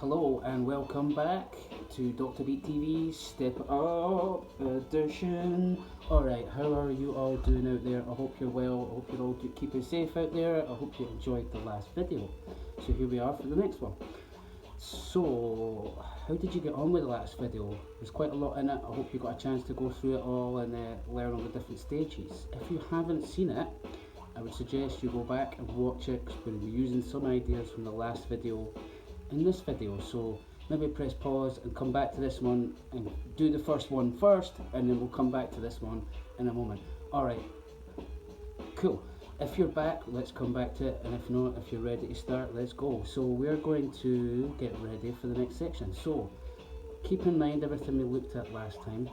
Hello and welcome back to Dr.Beat TV's Step Up edition. Alright, how are you all doing out there? I hope you're well, I hope you're all keeping safe out there. I hope you enjoyed the last video. So here we are for the next one. So, how did you get on with the last video? There's quite a lot in it. I hope you got a chance to go through it all and learn all the different stages. If you haven't seen it, I would suggest you go back and watch it because we're using some ideas from the last video in this video. So maybe press pause and come back to this one and do the first one first, and then we'll come back to this one in a moment. Alright, cool. If you're back, let's come back to it, and if not, if you're ready to start, let's go. So we're going to get ready for the next section. So keep in mind everything we looked at last time.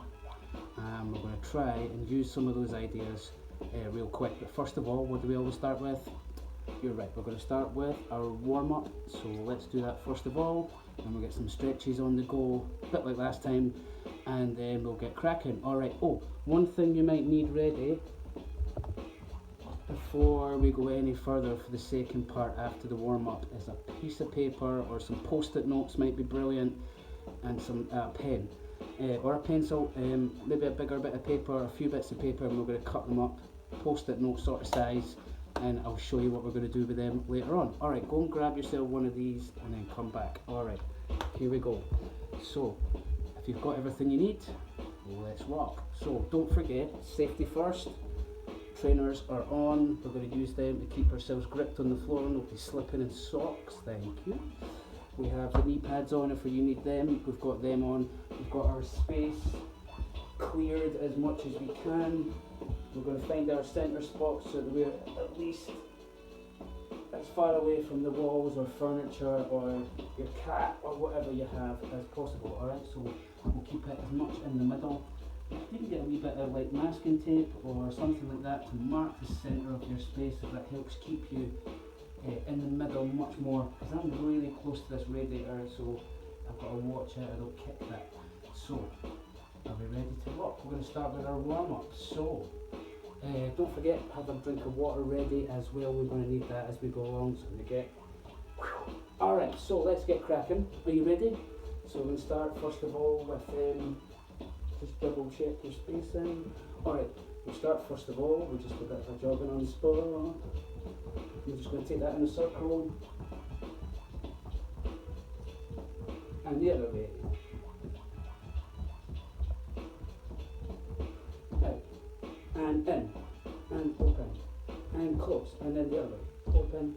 We're going to try and use some of those ideas real quick. But first of all, what do we always start with? You're right, we're going to start with our warm-up. So let's do that first of all, and we'll get some stretches on the go, a bit like last time, and then we'll get cracking. Alright, one thing you might need ready before we go any further for the second part after the warm-up is a piece of paper or some post-it notes, might be brilliant, and some pen or a pencil, maybe a bigger bit of paper, a few bits of paper, and we're going to cut them up, post-it note sort of size, and I'll show you what we're going to do with them later on. Alright, go and grab yourself one of these and then come back. Alright, here we go. So, if you've got everything you need, let's rock. So, don't forget, safety first. Trainers are on. We're going to use them to keep ourselves gripped on the floor and not be slipping in socks. Thank you. We have the knee pads on if you need them. We've got them on. We've got our space cleared as much as we can. We're going to find our centre spot so that we're at least as far away from the walls or furniture or your cat or whatever you have as possible. Alright, so we'll keep it as much in the middle. You can get a wee bit of like masking tape or something like that to mark the centre of your space, if that helps keep you in the middle much more, because I'm really close to this radiator, so I've got to watch it, I don't kick that. So, are we ready to rock? We're going to start with our warm-up. So, don't forget, have a drink of water ready as well. We're going to need that as we go along, so we get. Alright, so let's get cracking. Are you ready? So we're going to start first of all with, just double check your spacing. Alright, we'll start first of all with just a bit of jogging on the spot. We're just going to take that in a circle. And the other way. Out. And in. And open. And close. And then the other way. Open.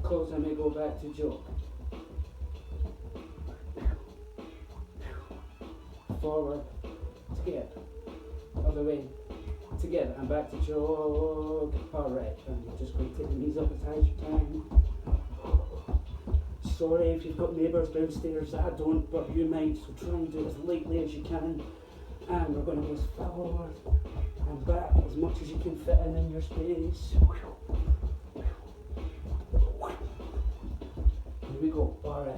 Close, and we go back to jog. Forward. Together. Other way. Together. And back to jog. Alright. And you're just going to take the knees up as high as you can. Sorry if you've got neighbours downstairs, I don't, but you might, so try and do it as lightly as you can. And we're going to go forward and back as much as you can fit in your space. Here we go. Alright.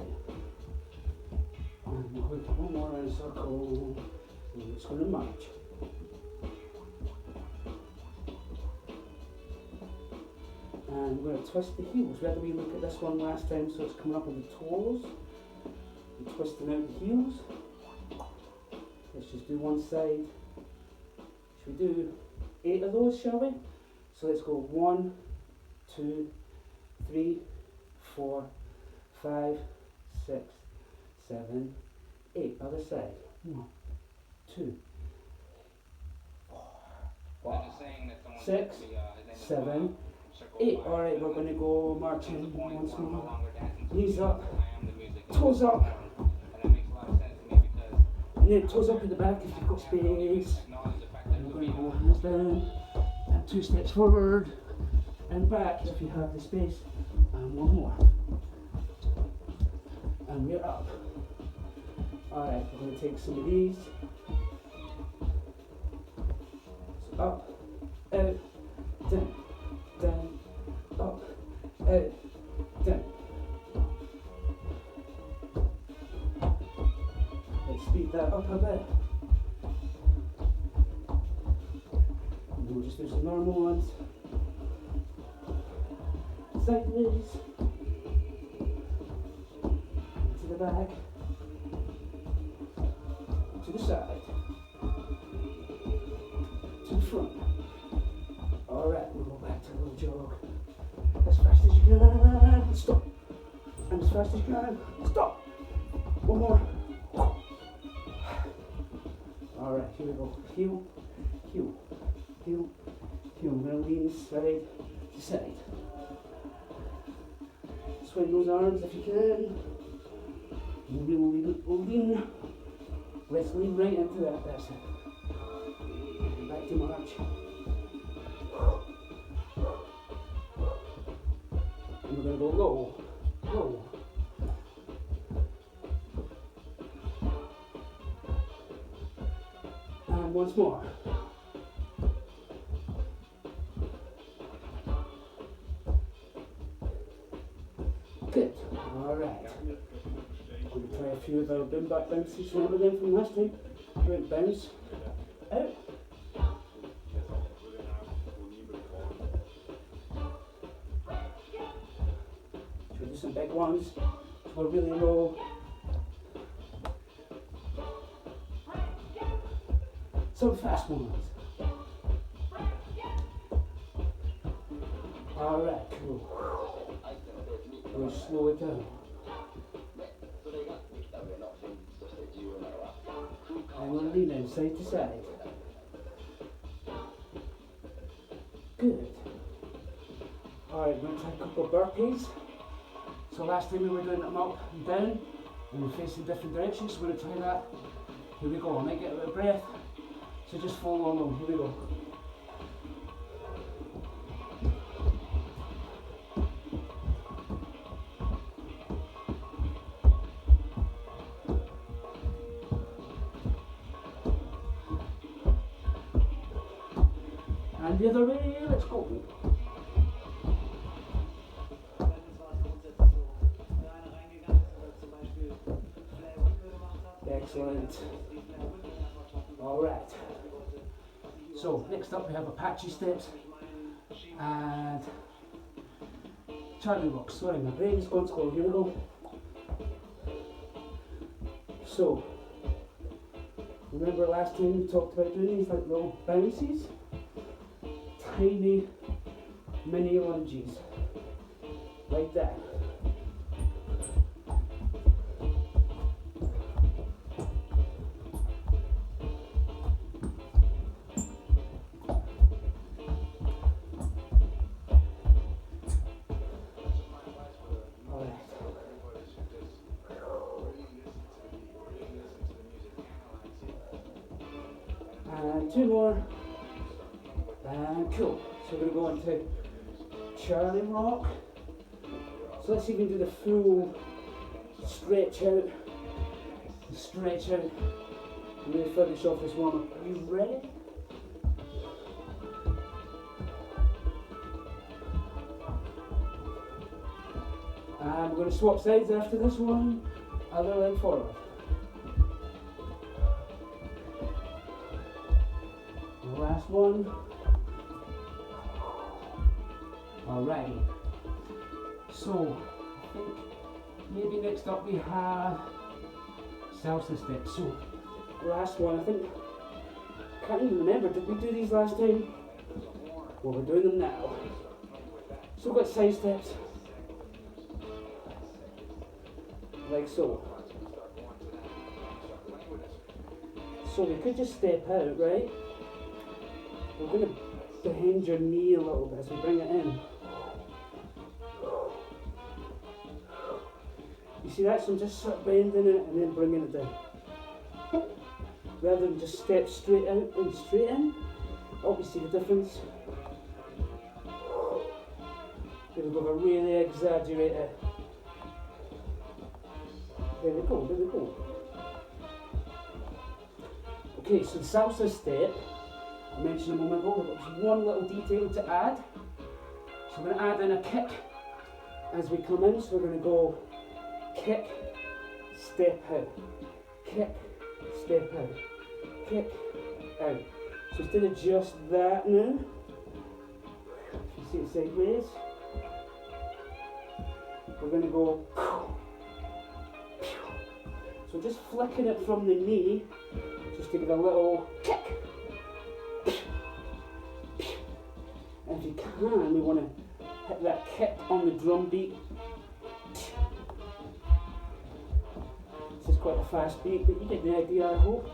And we're going to one more in a circle. And we're just going to march. And we're going to twist the heels. We had a wee look at this one last time, so it's coming up on the toes. And twisting out the heels. Let's just do one side. Should we do 8 of those, shall we? So let's go 1, 2, 3, 4, 5, 6, 7, 8. Other side. 1, 2, 4, 5, 6, 7, 8. Alright, we're going to go marching once more. Knees up, toes up. And then toes up at the back if you've got space. And we're going to go hands down, and 2 steps forward, and back if you have the space. And one more. And we're up. Alright, we're going to take some of these. So up, out, down, down, up, out, down. Let's speed that up a bit. And we'll just do some normal ones. Sideways. To the back, to the side, to the front. Alright, we'll go back to a little jog. As fast as you can, stop. And as fast as you can, stop. One more. Alright, here we go. Heel, heel, heel, heel. I'm going to lean side to side. Swing those arms if you can. Lean. Let's lean right into that. That's it. Back to march. And we're going to go low, low. And once more. Good. Alright. I'm going to try a few of our boom back bounces. Remember them from last time? Right, bounce. Out. Should we do some big ones? We're really low. Some fast ones. Alright, cool. We'll slow it down. And we're leaning side to side. Good. Alright, we're going to try a couple of burpees. So last time we were doing them up and down, and we're facing different directions, so we're going to try that. Here we go, I might get a bit of breath, so just follow along, here we go. And the other way, let's go. Excellent. Alright. So, next up we have Apache steps and Charlie rocks. Sorry, my brain's gone slow. Here we go. So, remember last time we talked about doing these like little bounces? Tiny mini lunges. Like that. And two more. And cool. So we're going to go into Charlie rock. So let's see if we can do the full stretch out. Stretch out. And then finish off this warm up. Are you ready? And we're going to swap sides after this one. Other leg forward. Last one. Alrighty. So, I think maybe next up we have salsa steps. So, last one, I think, can't even remember, did we do these last time? Well, we're doing them now. So we've got side steps, like so. So we could just step out, right? We're going to bend your knee a little bit as we bring it in. You see that? So I'm just sort of bending it and then bringing it down. Rather than just step straight out and straight in. Oh, you see the difference? There we go, we're really exaggerate it. There we go, there we go. Okay, so the salsa step, I mentioned a moment ago, there's one little detail to add. So we're going to add in a kick as we come in. So we're going to go kick, step out, kick, step out, kick, out. So instead of just that now, if you see it sideways, we're going to go So just flicking it from the knee, just to give a little kick. And if you can, we want to hit that kick on the drum beat. This is quite a fast beat, but you get the idea, I hope.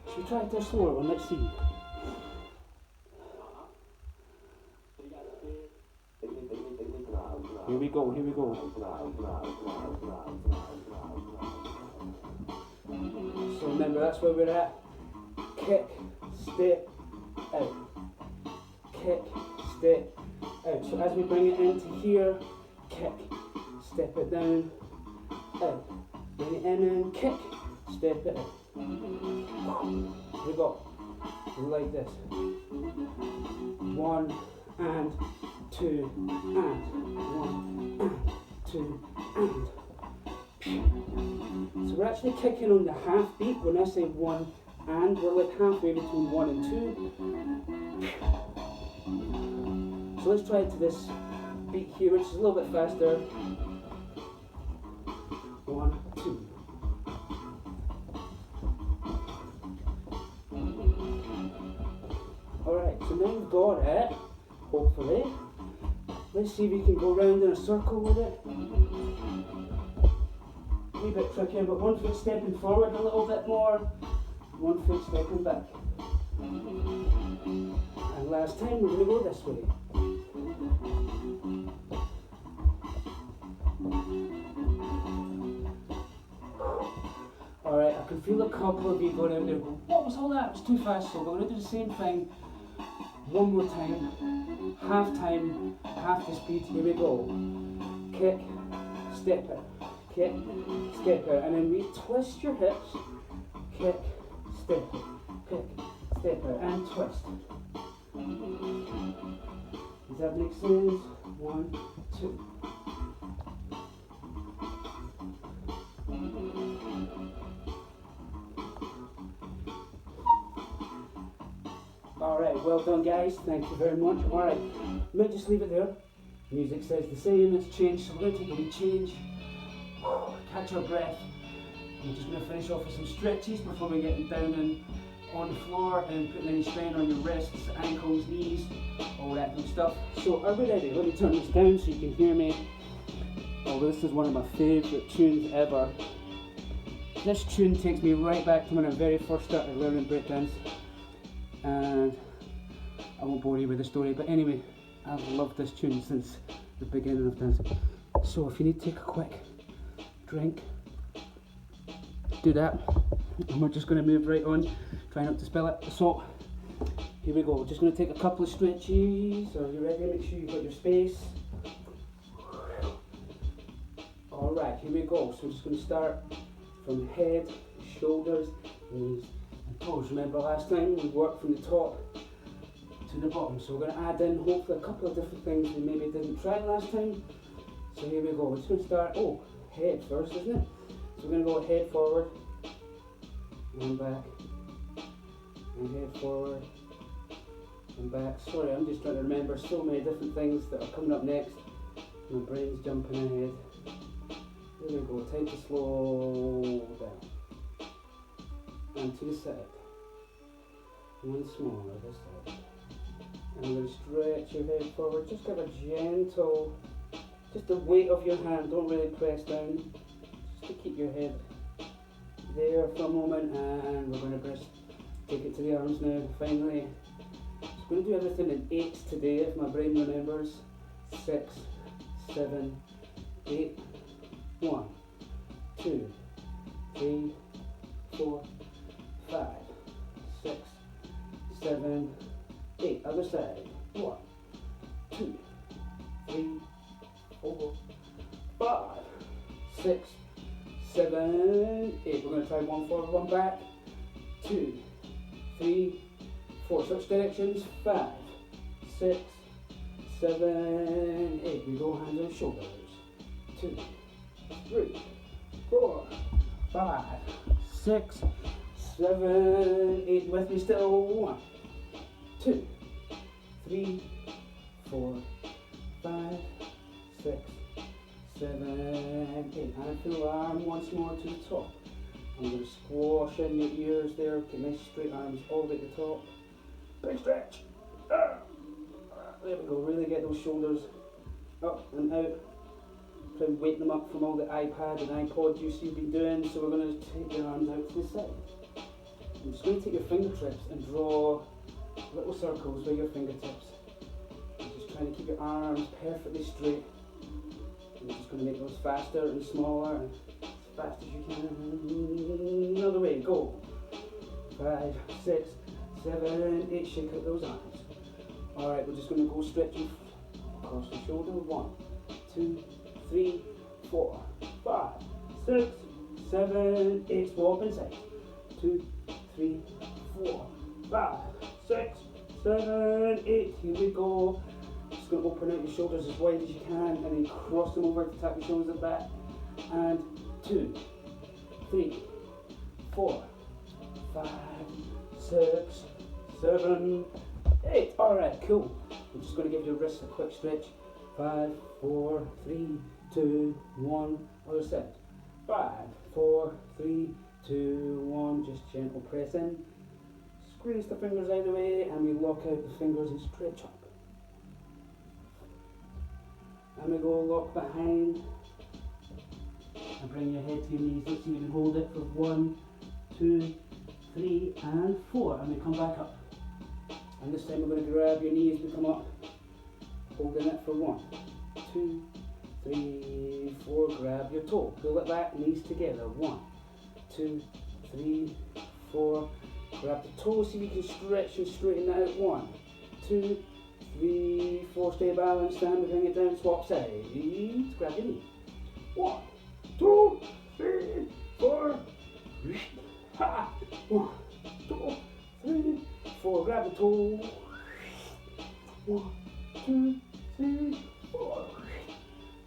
Should we try it to a slower one? Let's see. Here we go, here we go. So remember, that's where we're at. Kick, step, out. Kick, step, out. So as we bring it into here, kick, step it down, out. Bring it in and kick, step it out. Here we go. Like this. 1 and 2 and 1 and 2 and. So we're actually kicking on the half beat. When I say 1 and, we're like halfway between 1 and 2. So let's try it to this beat here, which is a little bit faster. 1, 2. Alright, so now we've got it, hopefully. Let's see if we can go round in a circle with it. A wee bit trickier, but 1 foot stepping forward a little bit more, 1 foot stepping back. And last time we're going to go this way. Alright, I can feel a couple of you going out there going, what was all that? It was too fast. So we're going to do the same thing one more time. Half time, half the speed. Here we go. Kick, step it. Kick, step out, and then we twist your hips. Kick, step it. Kick, step out, and twist. Does that make sense? 1, 2. Alright, well done guys, thank you very much. Alright, might just leave it there. Music says the same, it's changed, so we're going to take a wee change. Catch our breath. We're just going to finish off with some stretches before we get down and on the floor and putting any strain on your wrists, ankles, knees, all that good stuff. So are we ready? Let me turn this down so you can hear me. Oh, this is one of my favourite tunes ever. This tune takes me right back to when I very first started learning breakdance. And I won't bore you with the story, but anyway, I've loved this tune since the beginning of dancing. So if you need to take a quick drink, do that, and we're just going to move right on, try not to spill it. So here we go, we're just going to take a couple of stretches. Are you ready? Make sure you've got your space. Alright, here we go. So we're just going to start from head, shoulders, knees and toes. Remember last time we worked from the top to the bottom, so we're going to add in hopefully a couple of different things we maybe didn't try last time. So here we go, we're just going to start, head first, isn't it? So we're going to go head forward, and back, and head forward, and back. Sorry, I'm just trying to remember so many different things that are coming up next. My brain's jumping ahead. Here we go, time to slow down. And to the side. Once more, this side. And I'm going to stretch your head forward. Just give a gentle, just the weight of your hand, don't really press down. Just to keep your head there for a moment, and we're going to take it to the arms now, finally. So we're going to do everything in 8s today, if my brain remembers. 6, 7, 8. 1, 2, 3, 4, 5, 6, 7, 8. Other side. 1, 2, 3, 4, 5, 6, 7, 8. We're going to try 1 forward, 1 back. 2, 3, 4. Switch directions. 5, 6, 7, 8. We go hands on shoulders. 2, 3, 4, 5, 6, 7, 8. With me still. 1, 2, 3, 4, 5, 6, 7, 8. And full arm once more to the top. I'm going to squash in your ears there, get nice straight arms all the way to the top. Big stretch. There we go, really get those shoulders up and out. Try and wake them up from all the iPad and iPod use you've been doing. So we're going to take your arms out to the side. I'm just going to take your fingertips and draw little circles with your fingertips. I'm just trying to keep your arms perfectly straight. I'm just going to make those faster and smaller and as fast as you can. Another way, go. 5, 6, 7, 8, shake out those arms. Alright, we're just going to go stretching across the shoulder. 1, 2, 3, 4, 5, 6, 7, 8. Swap inside. 2, 3, 4, 5, 6, 7, 8. Here we go. Just going to open out your shoulders as wide as you can and then cross them over to tap your shoulders at the back. And 2, 3, 4, 5, 6, 7, 8. Alright, cool. I'm just going to give your wrists a quick stretch. 5, 4, 3, 2, 1. Other side. 5, 4, 3, 2, 1. Just gentle press in. Squeeze the fingers out of the way and we lock out the fingers and stretch up. And we go lock behind. And bring your head to your knees. Let's see if we can hold it for 1, 2, 3, and 4. And we come back up. And this time we're going to grab your knees, we come up. Holding it for 1, 2, 3, 4. Grab your toe. Pull it back, knees together. 1, 2, 3, 4. Grab the toe so you can stretch and straighten that out. 1, 2, 3, 4. Stay balanced and bring it down. Swap sides. Grab your knee. 1, 2, 3, 4. Ha! 1, 2, 3, 4. Grab the toe. 1, 2, 3, 4.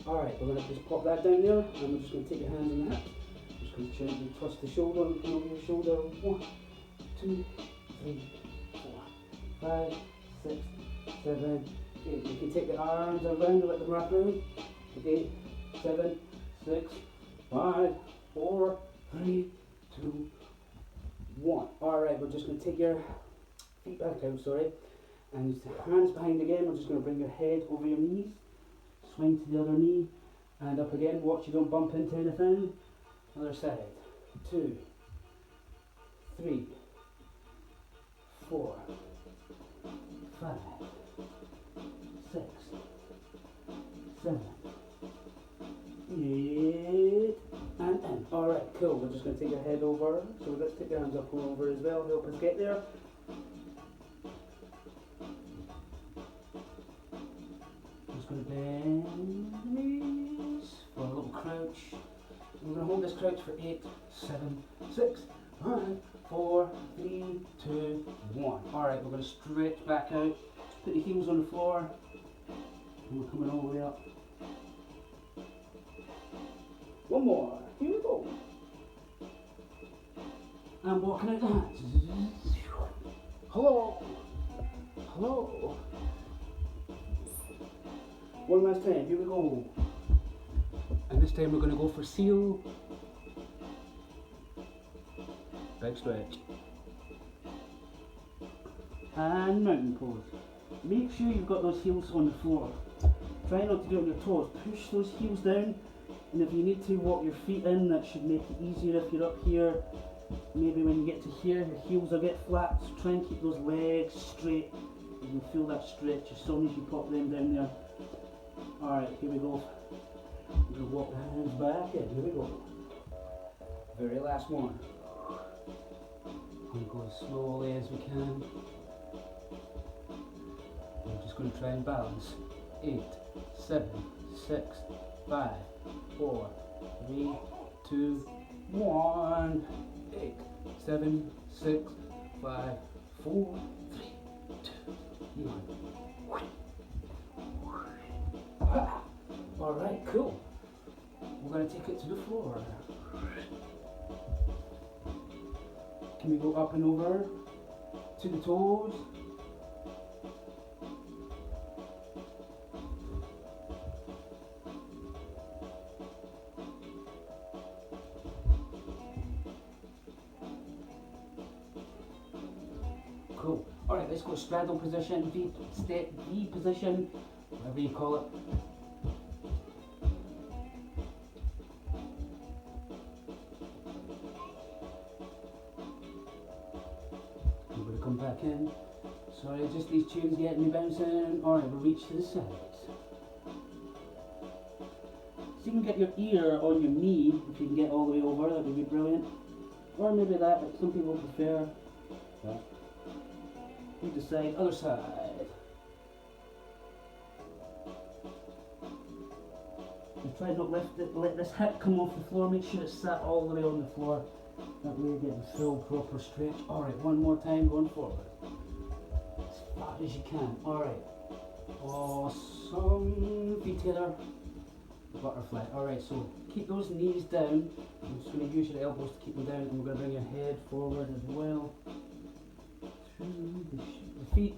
Alright, we're going to just pop that down there and we're just going to take your hands on the hips. Just going to gently twist the shoulder and come over your shoulder. 1, 2, 3, 4, 5, 6, 7, 8. You can take the arms around and let them wrap around. 8, 7, 6, 5, 4, 3, 2, 1. Alright, we're just going to take your feet back out, and just hands behind again. We're just going to bring your head over your knees, swing to the other knee, and up again. Watch you don't bump into anything. Other side. 2, 3, 4, 5, 6, 7, 8, and in. Alright, cool. We're just going to take your head over. So let's take your hands up and over as well. Help us get there. Just going to bend the knees for a little crouch. We're going to hold this crouch for 8, 7, 6, 5, 4, 3, 2, 1. Alright, we're going to stretch back out. Put the heels on the floor. And we're coming all the way up. One more. Here we go. And walking out the hands. Hello. Hello. One last time. Here we go. And this time we're going to go for seal. Big stretch. And mountain pose. Make sure you've got those heels on the floor. Try not to do it on your toes. Push those heels down. And if you need to walk your feet in, that should make it easier if you're up here. Maybe when you get to here, your heels will get flat. So try and keep those legs straight. You can feel that stretch as soon as you pop them down there. Alright, here we go. We're going to walk the hands back in. Here we go. Very last one. We'll go as slowly as we can. We're just going to try and balance. 8, 7, 6, 5, 4, 3, 2, 1. 8, 7, 6, 5, 4, 3, 2, 1. Alright, cool. We're going to take it to the floor. Can we go up and over to the toes? Alright, let's go straddle position, V step, V position, whatever you call it. I'm going to come back in. Sorry, just these tunes getting me bouncing. Alright, we'll reach to the sides. So you can get your ear on your knee, if you can get all the way over, that would be brilliant. Or maybe that, like some people prefer. That. You decide, other side. And try not let this hip come off the floor, make sure it's sat all the way on the floor. That way you're getting full proper stretch. Alright, one more time going forward. As far as you can. Alright. Awesome. Feet together. Butterfly. Alright, so keep those knees down. I'm just going to use your elbows to keep them down, and we're going to bring your head forward as well. Through the feet.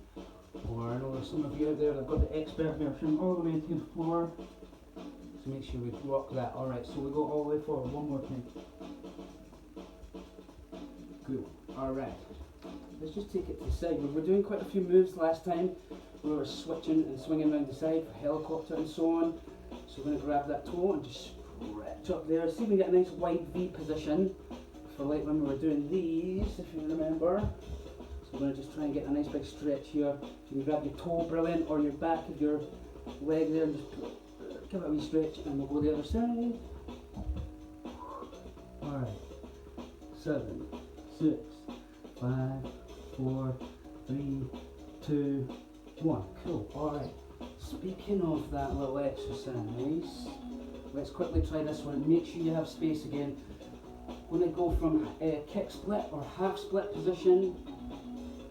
Or I know there's some of you out there that have got the expert version all the way to the floor. So make sure we rock that. Alright, so we go all the way forward one more time. Good. Alright. Let's just take it to the side. We were doing quite a few moves last time. We were switching and swinging around the side for helicopter and so on. So we're going to grab that toe and just stretch up there. See if we can get a nice wide V position for like when we were doing these, if you remember. So we're going to just try and get a nice big stretch here. You can grab your toe, brilliant, or your back of your leg there and just give it a wee stretch, and we'll go the other side. Alright. 7, 6, 5, 4, 3, 2, 1. Cool. Alright. Speaking of that little exercise, let's quickly try this one. Make sure you have space again. We're going to go from kick split or half split position,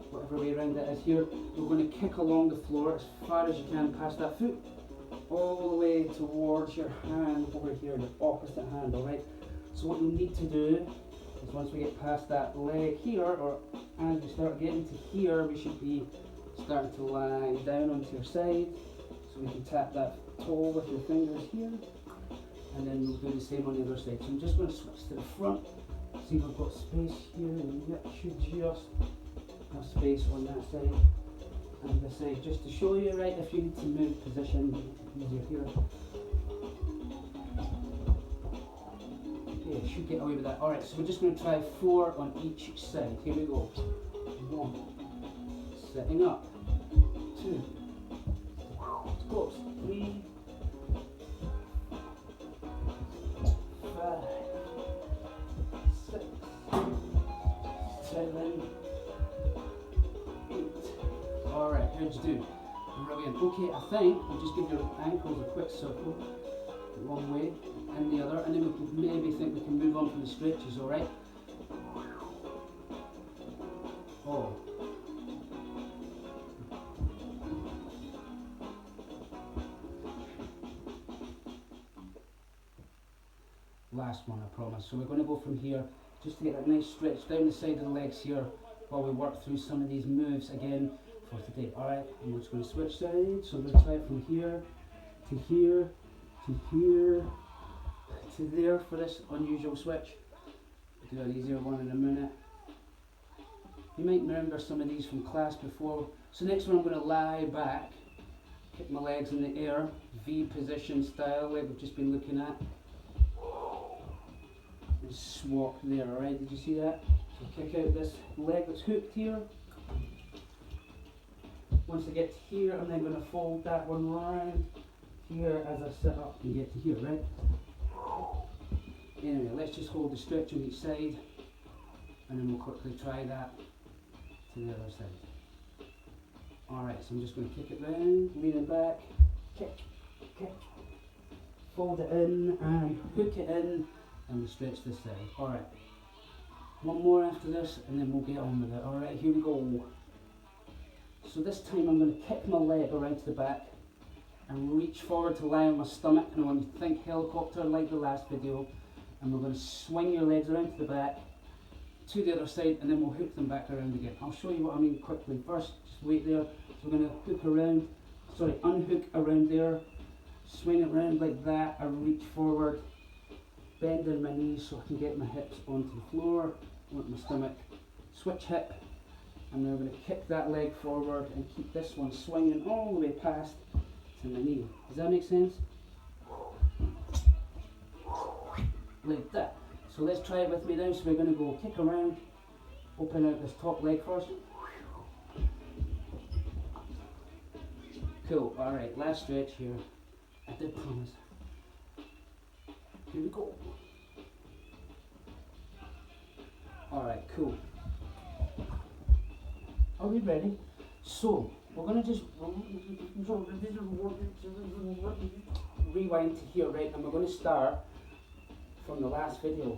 whatever way around it is here. We're going to kick along the floor as far as you can past that foot, all the way towards your hand over here, your opposite hand, alright? So what you'll need to do is once we get past that leg here, or as we start getting to here, we should be starting to lie down onto your side. So we can tap that toe with your fingers here, and then we'll do the same on the other side. So I'm just going to switch to the front, see if I've got space here, and you should just have space on that side and this side, just to show you, right, if you need to move position, easier here. Okay, should get away with that. Alright, so we're just going to try 4 on each side. Here we go. 1, setting up, 2, close, 3, 5, 6, 7, 8. Alright, how'd you do? Brilliant. Okay, I think we'll just give your ankles a quick circle, one way and the other, and then we can maybe think we can move on from the stretches, alright? Oh. Last one, I promise. So we're going to go from here just to get that nice stretch down the side of the legs here while we work through some of these moves again for today. Alright, and we're just going to switch sides. So we're going to try from here to here to here to there for this unusual switch. We'll do an easier one in a minute. You might remember some of these from class before. So next one I'm going to lie back, kick my legs in the air, V position style like we've just been looking at. And swap there, alright, did you see that? So kick out this leg that's hooked here. Once I get to here, I'm then going to fold that one round here as I sit up and get to here, right? Anyway, let's just hold the stretch on each side, and then we'll quickly try that to the other side. Alright, so I'm just going to kick it round, lean it back, kick, kick, fold it in and hook it in, and we stretch this side. Alright, one more after this and then we'll get on with it. Alright, here we go. So this time I'm going to kick my leg around to the back and reach forward to lie on my stomach, and I want to think helicopter like the last video, and we're going to swing your legs around to the back to the other side, and then we'll hook them back around again. I'll show you what I mean quickly. First, just wait there. So we're going to hook around, unhook around there, swing it around like that, I reach forward, bending my knees so I can get my hips onto the floor, onto my stomach, switch hip, I'm now going to kick that leg forward and keep this one swinging all the way past to my knee. Does that make sense? Like that. So let's try it with me now. So we're going to go kick around, open out this top leg first. Cool. Alright, last stretch here. I did promise. Here we go. Alright, cool. Are we ready? So, we're going to just rewind to here, right? And we're going to start from the last video.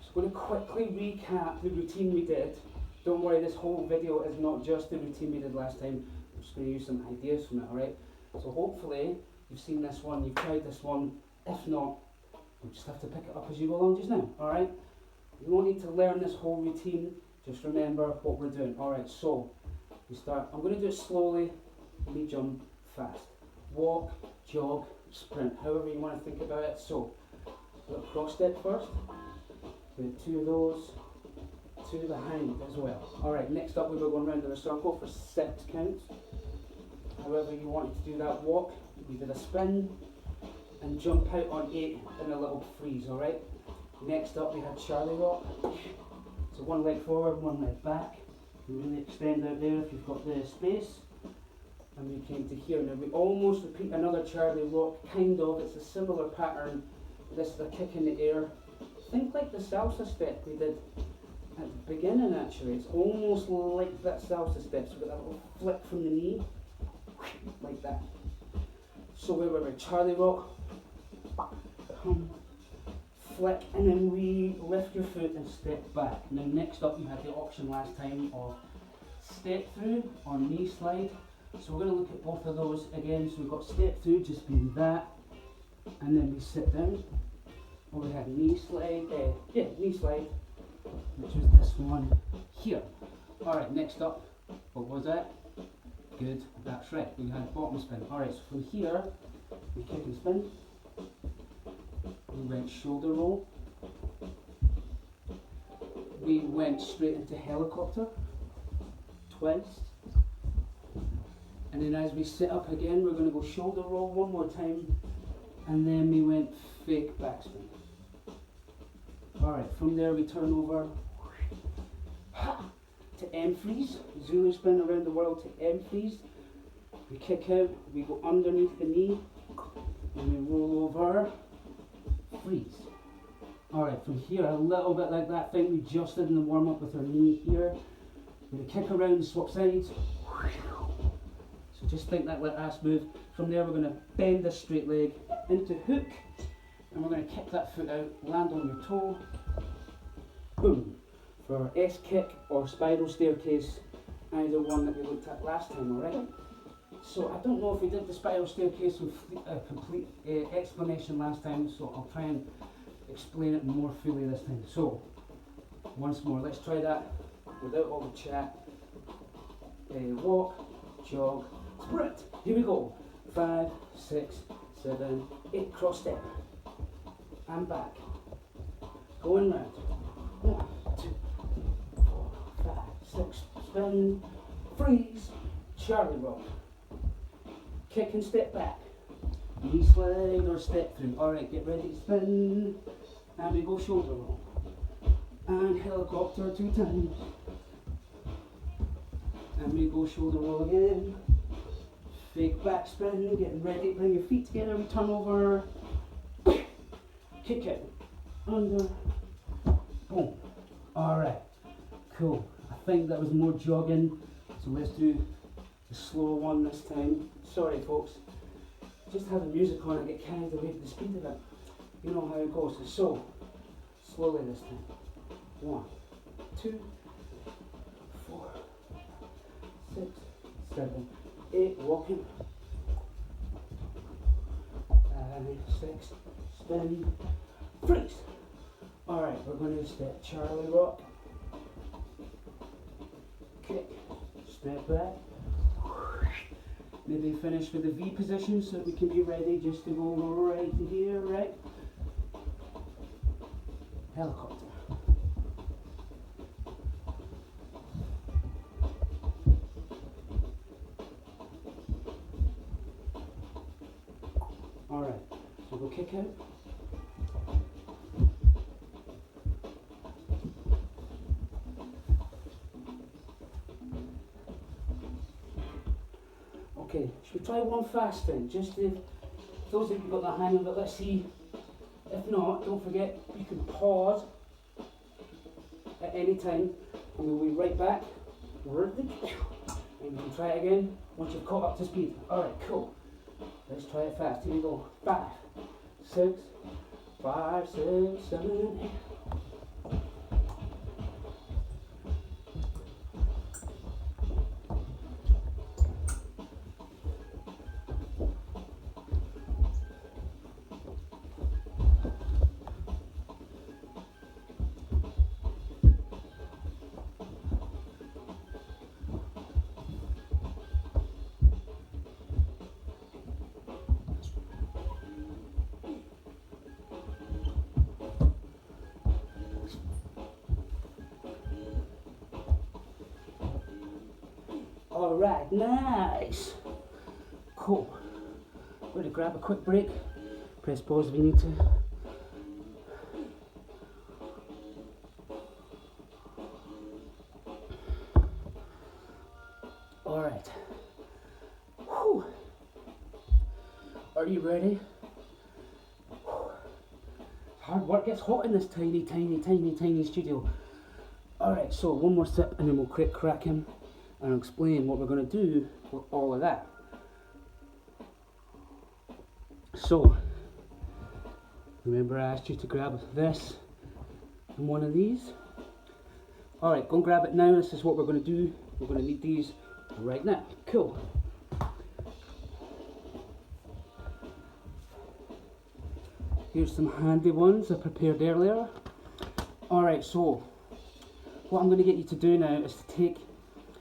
So we're going to quickly recap the routine we did. Don't worry, this whole video is not just the routine we did last time. I'm just going to use some ideas from it, alright? So hopefully you've seen this one, you've tried this one. If not, you just have to pick it up as you go along just now, alright? You won't need to learn this whole routine, just remember what we're doing. Alright, so we start. I'm going to do it slowly, knee jump, fast. Walk, jog, sprint, however you want to think about it. So, a little cross step first. Do 2 of those, 2 behind as well. Alright, next up we were going round in a circle for 6 counts. However you wanted to do that walk, we did a spin and jump out on 8 in a little freeze, alright? Next up we had Charlie Rock. So 1 leg forward, 1 leg back. You really extend out there if you've got the space. And we came to here. Now we almost repeat another Charlie Rock, kind of. It's a similar pattern. This is a kick in the air. Think like the salsa step we did at the beginning actually. It's almost like that salsa step. So we've got that little flick from the knee, like that. So we were with Charlie Rock, come, flick, and then we lift your foot and step back. Now next up you had the option last time of step through or knee slide. So we're going to look at both of those again. So we've got step through just being that, and then we sit down. Or we had knee slide, knee slide, which was this one here. Alright, next up, what was that? Good, that's right, we had bottom spin. Alright, so from here, we kick and spin. We went shoulder roll. We went straight into helicopter, twice. And then as we sit up again, we're going to go shoulder roll 1 more time. And then we went fake backspin. Alright, from there we turn over to M freeze. Zulu spin around the world to M freeze. We kick out, we go underneath the knee, and we roll over, freeze. Alright, from here a little bit like that thing we just did in the warm up with our knee here. We're going to kick around and swap sides. So just think that last move. From there we're going to bend this straight leg into hook, and we're going to kick that foot out, land on your toe, boom, for our S kick or spiral staircase, either one that we looked at last time, alright? So I don't know if we did the spiral staircase with a complete explanation last time, so I'll try and explain it more fully this time. So, once more, let's try that without all the chat. Walk, jog, sprint. Here we go. 5, 6, 7, 8, cross step. And back. Going round. 1, 2, 4, 5, 6, spin, freeze, Charlie rock. Kick and step back. Knee slide or step through. Alright, get ready to spin. And we go shoulder roll. And helicopter 2 times. And we go shoulder roll again. Fake back spin, getting ready, bring your feet together, we turn over. Kick it. Under. Boom. Alright. Cool. I think that was more jogging. So let's do the slower one this time. Sorry folks. Just have the music on and get carried away with the speed of it. You know how it goes. So, slowly this time. 1, 2, 4, 6, 7, 8, walking. 5, 6, spin, freeze. Alright, we're going to step Charlie rock. Kick, step back. Maybe finish with the V position so that we can be ready just to go right to here, right? Helicopter. Alright, so we'll kick out. Okay, should we try one fast then? Just if those of you got the hang of it, let's see. If not, don't forget you can pause at any time and we'll be right back. And you can try it again once you've caught up to speed. Alright, cool. Let's try it fast. Here we go. 5, 6, 5, 6, 7, 8. Alright, nice. Cool. We're going to grab a quick break. Press pause if you need to. Alright. Whew. Are you ready? Hard work gets hot in this tiny studio. Alright, so one more sip and then we'll crack him. And I'll explain what we're going to do with all of that. So, remember I asked you to grab this and one of these? Alright, go and grab it now. This is what we're going to do. We're going to need these right now. Cool. Here's some handy ones I prepared earlier. Alright, so what I'm going to get you to do now is to take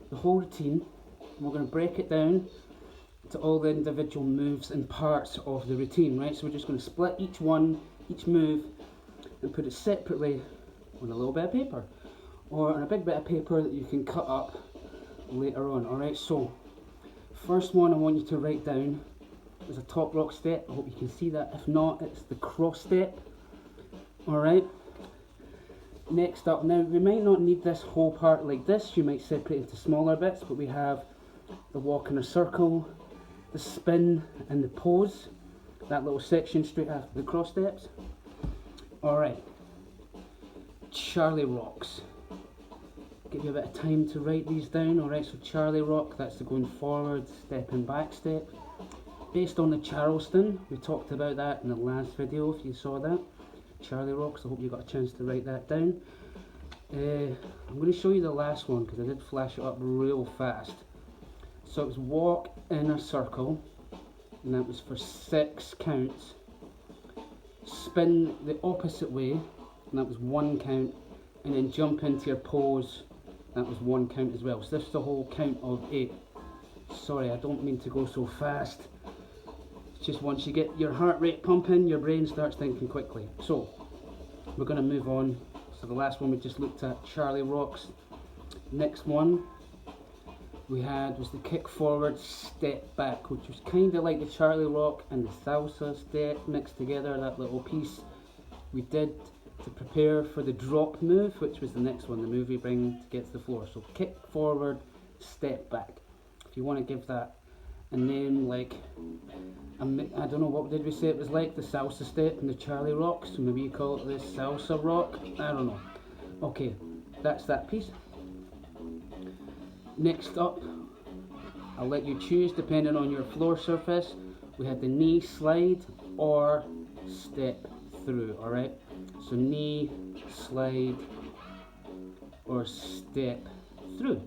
the whole routine, and we're going to break it down to all the individual moves and parts of the routine, right? So we're just going to split each move, and put it separately on a little bit of paper, or on a big bit of paper that you can cut up later on, alright? So, first one I want you to write down is a top rock step. I hope you can see that. If not, it's the cross step, alright? Next up, now we might not need this whole part like this, you might separate into smaller bits, but we have the walk in a circle, the spin and the pose, that little section straight after the cross steps. Alright, Charlie rocks. Give you a bit of time to write these down. Alright, so Charlie rock, that's the going forward, step and back step. Based on the Charleston, we talked about that in the last video if you saw that. Charlie rocks, I hope you got a chance to write that down. I'm going to show you the last one because I did flash it up real fast. So it was walk in a circle, and that was for 6 counts. Spin the opposite way, and that was 1 count, and then jump into your pose, that was 1 count as well. So this is the whole count of 8. Sorry, I don't mean to go so fast. It's just once you get your heart rate pumping, your brain starts thinking quickly. So, we're going to move on. So the last one we just looked at, Charlie rocks. Next one we had was the kick forward, step back, which was kind of like the Charlie rock and the salsa step mixed together, that little piece we did to prepare for the drop move, which was the next one, the move we bring to get to the floor. So kick forward, step back. If you want to give that a name like, I don't know, what did we say it was like? The salsa step and the Charlie rock, so maybe you call it the salsa rock, I don't know. Okay, that's that piece. Next up, I'll let you choose depending on your floor surface. We had the knee slide or step through, alright? So knee, slide, or step through.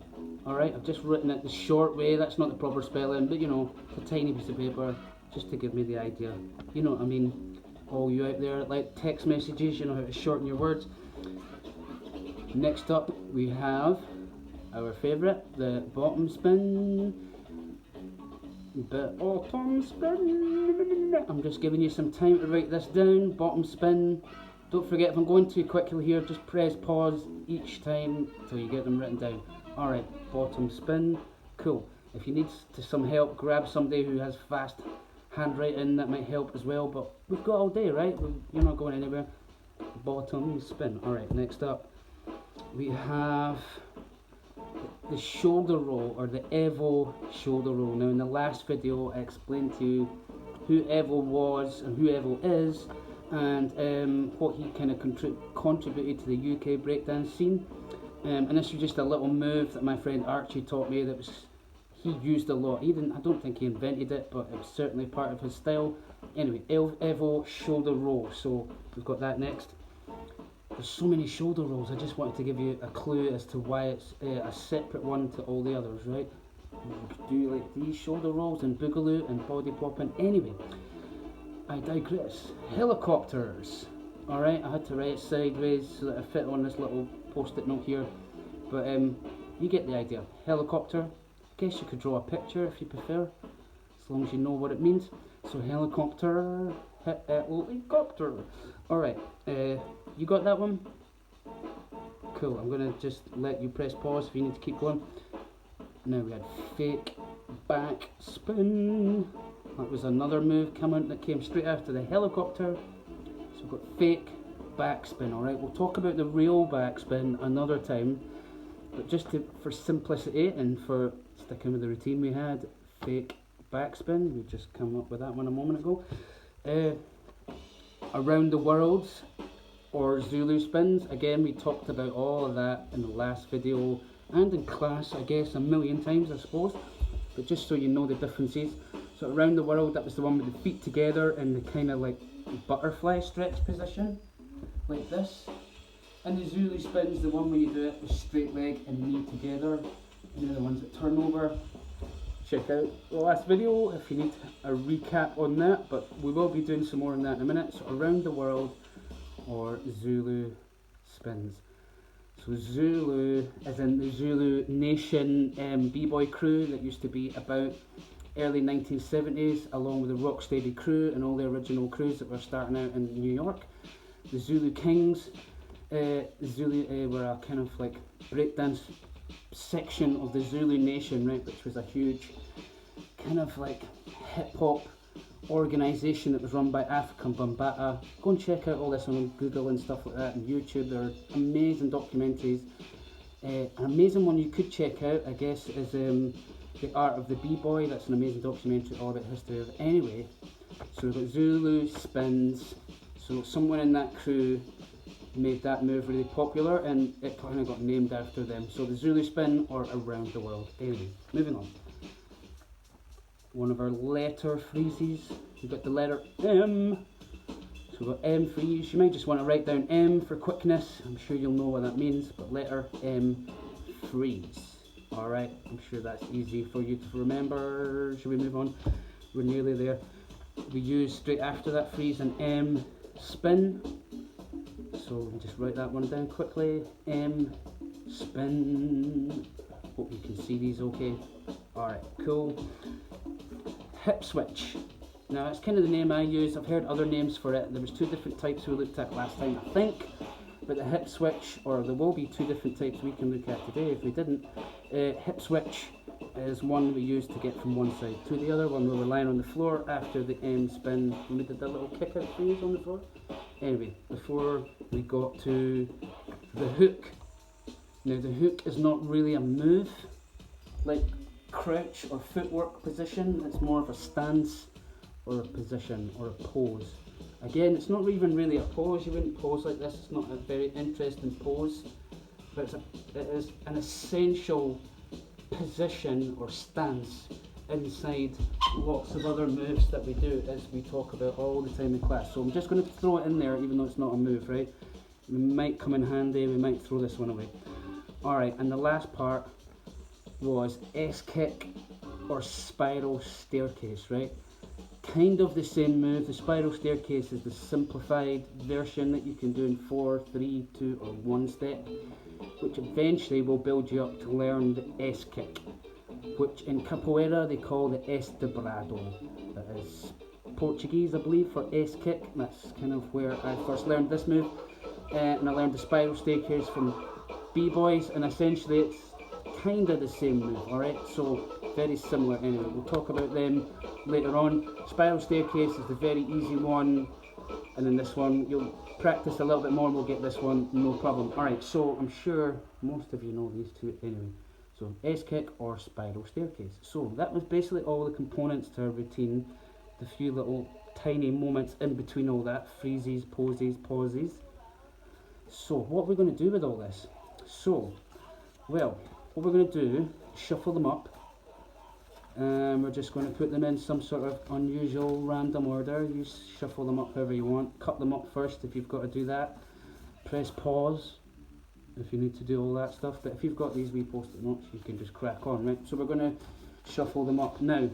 Alright, I've just written it the short way, that's not the proper spelling, but you know, it's a tiny piece of paper, just to give me the idea. You know what I mean? All you out there, like text messages, you know how to shorten your words. Next up, we have our favourite, the bottom spin. Bottom spin. I'm just giving you some time to write this down. Bottom spin. Don't forget, if I'm going too quickly here, just press pause each time until you get them written down. Alright, bottom spin. Cool. If you need some help, grab somebody who has fast handwriting that might help as well, but we've got all day, right? You're not going anywhere. Bottom spin. Alright, next up we have the shoulder roll, or the Evo shoulder roll. Now in the last video I explained to you who Evo was and who Evo is, and what he kind of contributed to the UK breakdance scene. And this was just a little move that my friend Archie taught me that he used a lot. I don't think he invented it, but it was certainly part of his style. Anyway, Evo shoulder roll. So we've got that next. There's so many shoulder rolls, I just wanted to give you a clue as to why it's a separate one to all the others, right? You could do like these shoulder rolls and boogaloo and body popping. Anyway, I digress. Helicopters. Alright, I had to write it sideways so that I fit on this little post-it note here. But you get the idea. Helicopter. I guess you could draw a picture if you prefer, as long as you know what it means. So helicopter, helicopter. Alright, you got that one? Cool, I'm going to just let you press pause if you need to keep going. Now we had fake back spin. That was another move that came straight after the helicopter. So we've got fake back spin, alright? We'll talk about the real back spin another time. But just for simplicity and for sticking with the routine we had, fake back spin. We just come up with that one a moment ago. Around the world, or Zulu spins. Again, we talked about all of that in the last video and in class, I guess, a million times, I suppose. But just so you know the differences. So around the world, that was the one with the feet together in the kind of like butterfly stretch position, like this. And the Zulu spin's the one where you do it with straight leg and knee together. And they're the ones that turn over. Check out the last video if you need a recap on that, but we will be doing some more on that in a minute. So around the world, or Zulu spins. So Zulu, as in the Zulu Nation b-boy crew that used to be about early 1970s, along with the Rocksteady crew and all the original crews that were starting out in New York. The Zulu Kings, Zulu were a kind of like breakdance section of the Zulu Nation, right, which was a huge kind of like hip-hop organisation that was run by African Bambaataa. Go and check out all this on Google and stuff like that, and YouTube. There are amazing documentaries. An amazing one you could check out, I guess, is The Art of the B-Boy. That's an amazing documentary all about history of. Anyway, so we've got Zulu spins. So someone in that crew made that move really popular, and it kind of got named after them. So the Zulu spin, or around the world. Anyway, moving on. One of our letter freezes. We've got the letter M. So we've got M freeze. You might just want to write down M for quickness. I'm sure you'll know what that means, but letter M freeze. Alright, I'm sure that's easy for you to remember. Should we move on? We're nearly there. We use straight after that freeze an M spin. So we can just write that one down quickly. M spin. Hope you can see these okay. Alright, cool. Hip switch. Now that's kind of the name I use. I've heard other names for it. There was two different types we looked at last time, I think. But the hip switch, or there will be two different types we can look at today if we didn't. Hip switch is one we use to get from one side to the other when we're lying on the floor after the M spin. When we did that little kick out freeze on the floor. Anyway, before we got to the hook. Now the hook is not really a move like crouch or footwork position. It's more of a stance or a position or a pose. Again, it's not even really a pose. You wouldn't pose like this. It's not a very interesting pose, but it is an essential position or stance inside lots of other moves that we do, as we talk about all the time in class. So I'm just going to throw it in there, even though it's not a move, right? It might come in handy. We might throw this one away. Alright, and the last part was S-kick or spiral staircase, right? Kind of the same move. The spiral staircase is the simplified version that you can do in 4, 3, 2 or 1 step, which eventually will build you up to learn the S-kick, which in capoeira they call the S dobrado. That is Portuguese, I believe, for S-kick. That's kind of where I first learned this move, and I learned the spiral staircase from B-boys, and essentially it's kind of the same move, alright? So very similar anyway. We'll talk about them later on. Spiral staircase is the very easy one, and then this one, you'll practice a little bit more and we'll get this one, no problem. Alright, so I'm sure most of you know these two anyway. So S-kick or spiral staircase. So that was basically all the components to our routine, the few little tiny moments in between all that, freezes, poses, pauses. So what we're going to do with all this? So, well, what we're going to do is shuffle them up. We're just going to put them in some sort of unusual random order. You shuffle them up however you want. Cut them up first if you've got to do that. Press pause if you need to do all that stuff. But if you've got these wee post-it notes, you can just crack on, right? So we're going to shuffle them up. Now,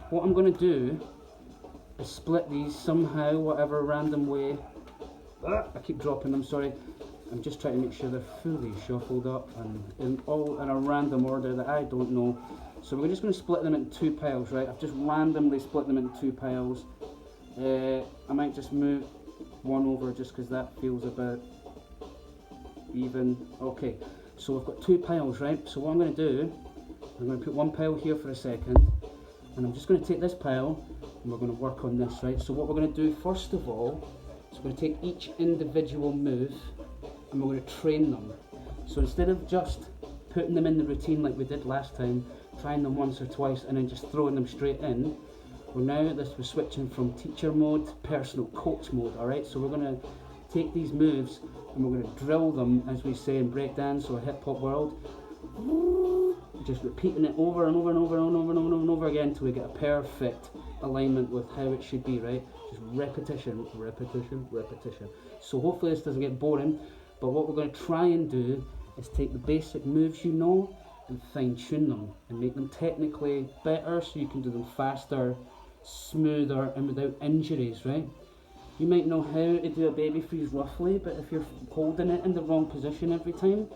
what I'm going to do is split these somehow, whatever random way. I keep dropping them, sorry. I'm just trying to make sure they're fully shuffled up and all in a random order that I don't know. So we're just going to split them into two piles, right? I've just randomly split them into two piles. I might just move one over just because that feels about even. Okay, so we've got two piles, right? So what I'm going to do, I'm going to put one pile here for a second, and I'm just going to take this pile and we're going to work on this, right? So what we're going to do first of all is we're going to take each individual move and we're going to train them. So instead of just putting them in the routine like we did last time, trying them once or twice and then just throwing them straight in, we're switching from teacher mode to personal coach mode, alright? So we're going to take these moves and we're going to drill them, as we say in breakdance or hip hop world, just repeating it over and over and over and over and over and over again until we get a perfect alignment with how it should be, right? Just repetition, repetition, repetition. So hopefully this doesn't get boring, but what we're going to try and do is take the basic moves you know and fine tune them and make them technically better so you can do them faster, smoother and without injuries, right? You might know how to do a baby freeze roughly, but if you're holding it in the wrong position every time,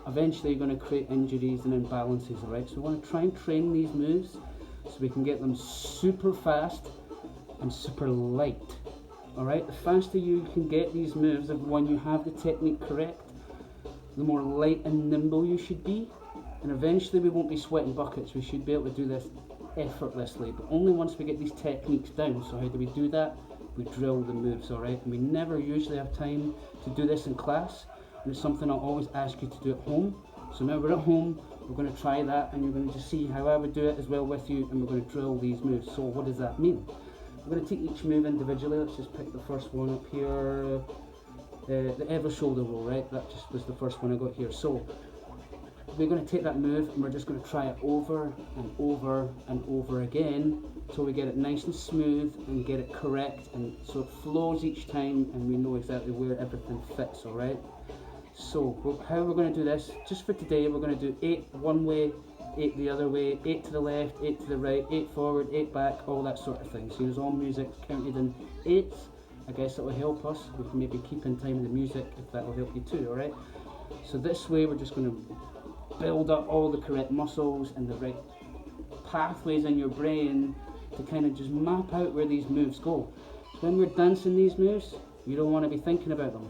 eventually you're going to create injuries and imbalances, alright? So we want to try and train these moves so we can get them super fast and super light, alright? The faster you can get these moves, when you have the technique correct, the more light and nimble you should be, and eventually we won't be sweating buckets. We should be able to do this effortlessly, but only once we get these techniques down. So how do we do that? We drill the moves, alright? And we never usually have time to do this in class, and it's something I'll always ask you to do at home. So now we're at home, we're going to try that, and you're going to just see how I would do it as well with you, and we're going to drill these moves. So what does that mean? We're going to take each move individually. Let's just pick the first one up here. The ever shoulder roll, right? That just was the first one I got here. So we're going to take that move and we're just going to try it over and over and over again until we get it nice and smooth and get it correct, and so it flows each time and we know exactly where everything fits, alright? So how we're going to do this, just for today, we're going to do 8 one way, 8 the other way, 8 to the left, 8 to the right, 8 forward, 8 back, all that sort of thing. So there's all music counted in 8s. I guess it will help us. We can maybe keep in time with the music if that will help you too, alright? So this way we're just going to build up all the correct muscles and the right pathways in your brain to kind of just map out where these moves go. So when we're dancing these moves, you don't want to be thinking about them.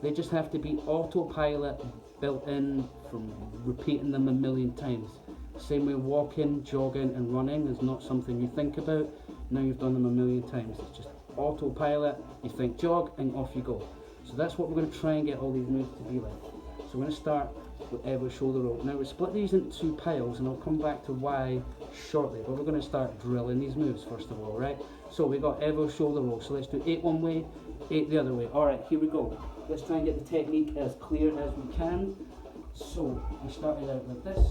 They just have to be autopilot, built in from repeating them a million times. Same way walking, jogging and running is not something you think about. Now you've done them a million times. It's just autopilot, you think jog and off you go. So that's what we're going to try and get all these moves to be like. So we're going to start with every shoulder roll. Now we split these into 2 piles and I'll come back to why shortly, but we're going to start drilling these moves first of all, right? So we got every shoulder roll, so let's do 8 one way, 8 the other way. Alright, here we go. Let's try and get the technique as clear as we can. So we started out like this.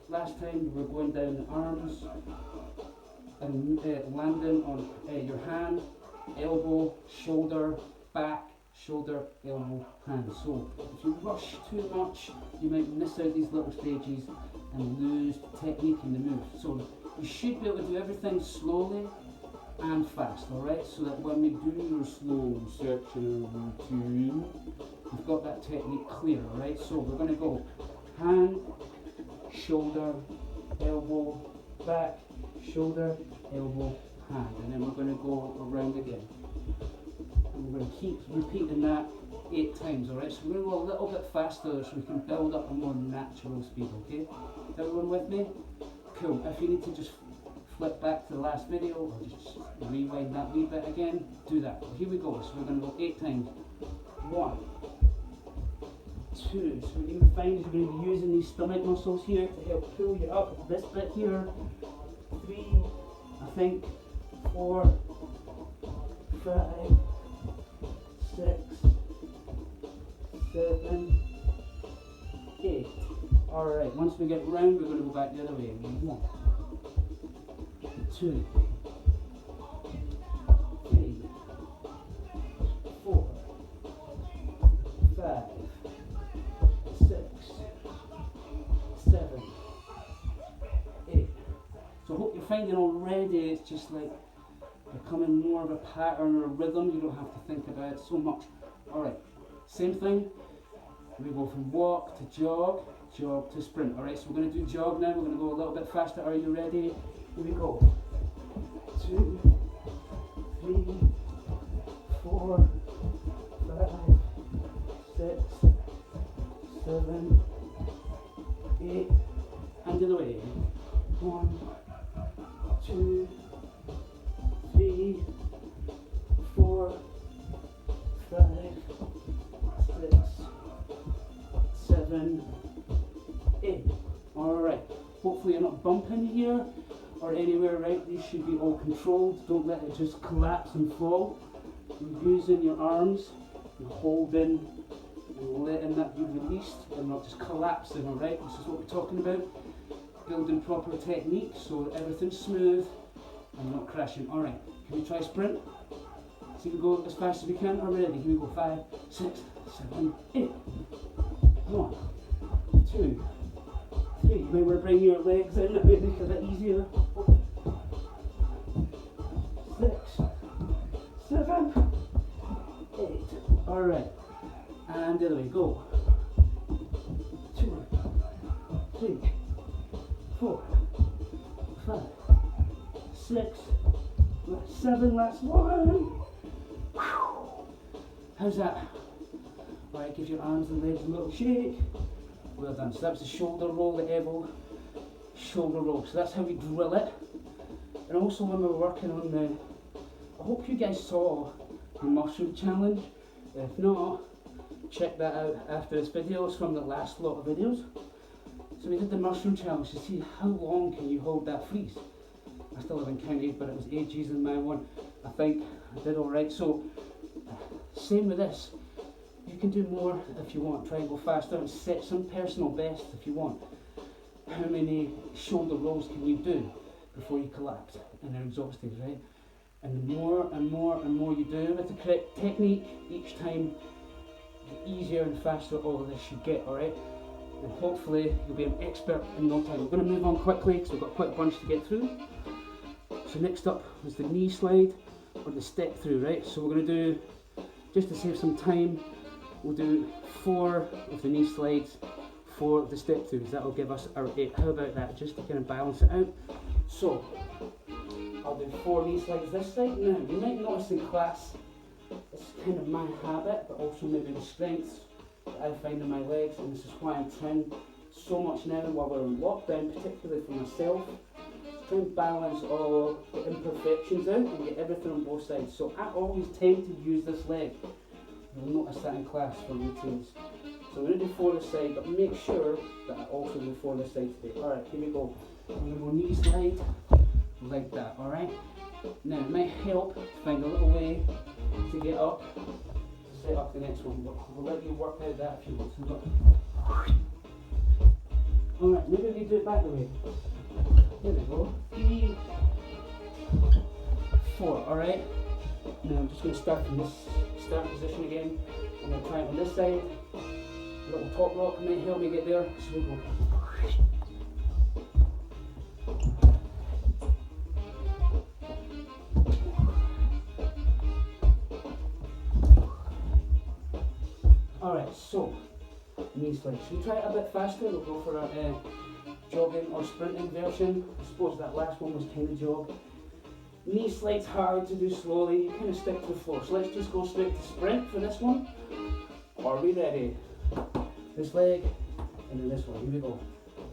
Last time we were going down the arms and landing on your hand, elbow, shoulder, back, shoulder, elbow, hand. So if you rush too much, you might miss out these little stages and lose technique in the move. So you should be able to do everything slowly and fast, alright? So that when we do your slow circular routine, you've got that technique clear, alright? So we're going to go hand, shoulder, elbow, back, shoulder, elbow, hand, and then we're going to go around again. And we're going to keep repeating that 8 times, alright? So we're going to go a little bit faster so we can build up a more natural speed, okay? Is everyone with me? Cool. If you need to just flip back to the last video or just rewind that wee bit again, do that. Here we go. So we're going to go 8 times. 1, 2. So what you're going to find is you're going to be using these stomach muscles here to help pull you up. This bit here. 3, I think. 4, 5, 6, 7, 8. Alright, once we get round, we're going to go back the other way. 1, 2, 3, 4, 5, 6, 7, 8. So I hope you're finding already it's just like becoming more of a pattern or a rhythm. You don't have to think about it so much. Alright, same thing. We go from walk to jog, jog to sprint. Alright, so we're going to do jog now. We're going to go a little bit faster. Are you ready? Here we go. 2, 3, 4, 5, 6, 7, 8. Hand it away. 1, 2, 3, 4, 5, 6, 7, 8. Alright, hopefully you're not bumping here or anywhere, right? These should be all controlled. Don't let it just collapse and fall. You're using your arms and holding and letting that be released and not just collapsing, alright? This is what we're talking about. Building proper technique so that everything's smooth and not crashing. Alright, can we try sprint? So we can go as fast as we can. Are we ready? Here we go. 5, 6, 7, 8. 1, 2, 3. You may want to bring your legs in, that may make it a bit easier. 6, 7, 8. Alright. And the other way. Go. 2, 3, 4, 5, 6, 7. Last one. How's that? Alright, give your arms and legs a little shake. Well done. So that's the shoulder roll, the elbow, shoulder roll. So that's how we drill it. And also when we're working on the, I hope you guys saw the mushroom challenge. If not, check that out after this video. It's from the last lot of videos. So we did the mushroom challenge to see how long can you hold that freeze. I still haven't counted, but it was ages in my one. I think I did alright. So same with this. You can do more if you want. Try and go faster and set some personal best if you want. How many shoulder rolls can you do before you collapse and are exhausted, right? And the more and more and more you do with the correct technique each time, the easier and faster all of this should get, alright? And hopefully you'll be an expert in no time. We're going to move on quickly because we've got quite a bunch to get through. So next up is the knee slide or the step through, right? So we're going to do, just to save some time, we'll do 4 of the knee slides, 4 of the step throughs. That will give us our 8. How about that? Just to kind of balance it out. So I'll do 4 knee slides this side. Now you might notice in class, it's kind of my habit, but also maybe the strengths that I find in my legs, and this is why I'm trying so much now while we're in lockdown, particularly for myself, to try and balance all the imperfections out and get everything on both sides. So I always tend to use this leg. You'll notice that in class for routines. So I'm going to do 4 this side, but make sure that I also do 4 this side today. Alright, here we go. I'm going to go knee slide like that, alright? Now it might help to find a little way to get up, to set up the next one, but we'll let you work out that if you want. So alright, maybe we do it back the way. Here we go. 3, 4, alright? Now I'm just going to start from this start position again. I'm going to try it on this side. A little top rock might help me get there. So we'll go. Alright, so knee slide. Should we try it a bit faster? We'll go for a jogging or sprinting version. I suppose that last one was kind of jog. Knee slide's hard to do slowly, you kind of stick to the floor. So let's just go straight to sprint for this one. Are we ready? This leg, and then this one. Here we go.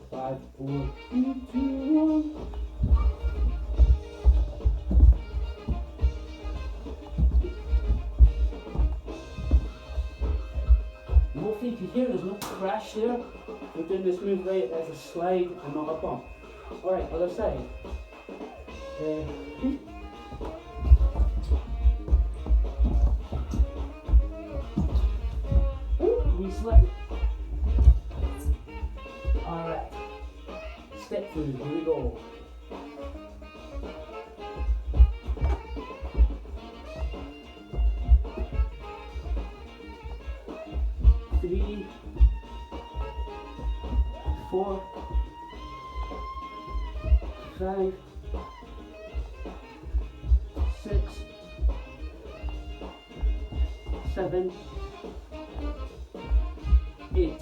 5, 4, 3, 2, 1. hopefully you can hear there's no crash there. We're doing this move right as a slide and not a bump. Alright, other side. We slip. Alright. Step through, here we go. Three, 4, 5, 6, 7, 8.